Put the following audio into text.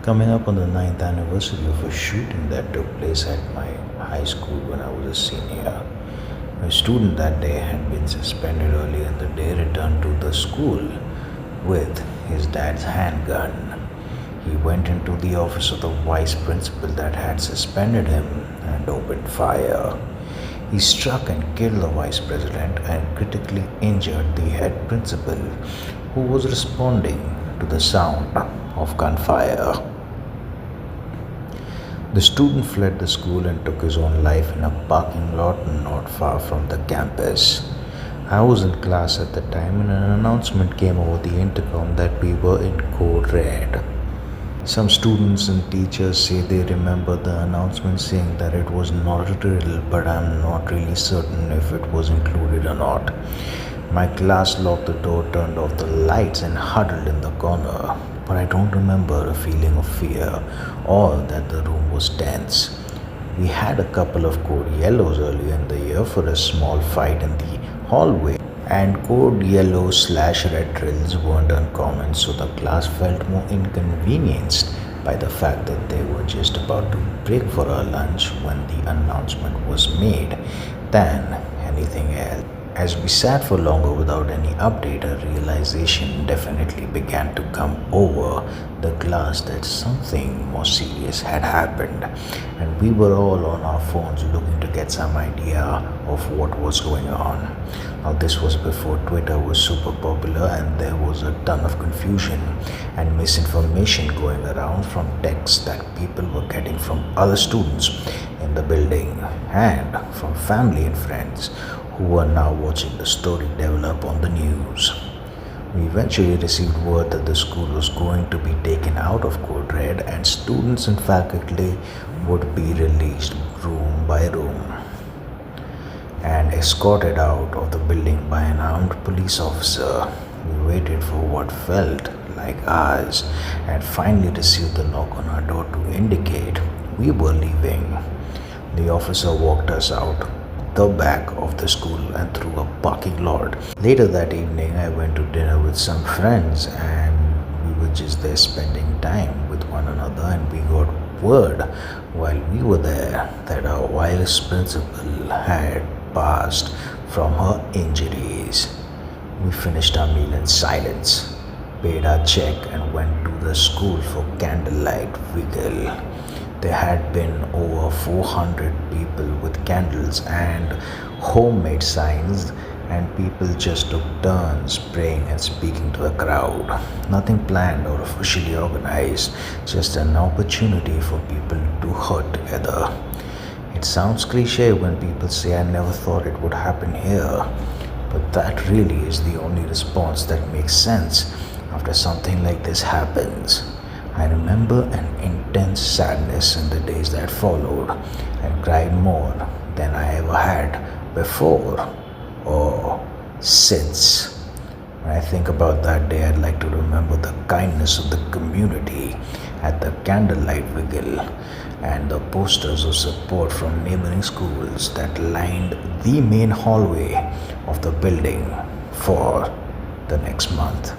Coming up on the ninth anniversary of a shooting that took place at my high school when I was a senior. A student that day had been suspended earlier in the day returned to the school with his dad's handgun. He went into the office of the vice principal that had suspended him and opened fire. He struck and killed the vice president and critically injured the head principal, who was responding to the sound of gunfire. The student fled the school and took his own life in a parking lot not far from the campus. I was in class at the time and an announcement came over the intercom that we were in code red. Some students and teachers say they remember the announcement saying that it was not a drill, but I'm not really certain if it was included or not. My class locked the door, turned off the lights, and huddled in the corner. But I don't remember a feeling of fear or that the room was tense. We had a couple of code yellows earlier in the year for a small fight in the hallway, and code yellow/red drills weren't uncommon, so the class felt more inconvenienced by the fact that they were just about to break for our lunch when the announcement was made than anything else. As we sat for longer without any update, a realization definitely began to come over the class that something more serious had happened, and we were all on our phones looking to get some idea of what was going on. Now, this was before Twitter was super popular, and there was a ton of confusion and misinformation going around from texts that people were getting from other students in the building and from family and friends who were now watching the story develop on the news. We eventually received word that the school was going to be taken out of code red and students and faculty would be released room by room and escorted out of the building by an armed police officer. We waited for what felt like hours and finally received the knock on our door to indicate we were leaving. The officer walked us out the back of the school and through a parking lot. Later that evening, I went to dinner with some friends and we were just there spending time with one another, and we got word while we were there that our vice principal had passed from her injuries. We finished our meal in silence, paid our check and went to the school for candlelight vigil. There had been over 400 people with candles and homemade signs, and people just took turns praying and speaking to the crowd. Nothing planned or officially organized, just an opportunity for people to hurt together. It sounds cliche when people say I never thought it would happen here, but that really is the only response that makes sense after something like this happens. I remember an intense sadness in the days that followed and cried more than I ever had before or since. When I think about that day, I'd like to remember the kindness of the community at the candlelight vigil and the posters of support from neighboring schools that lined the main hallway of the building for the next month.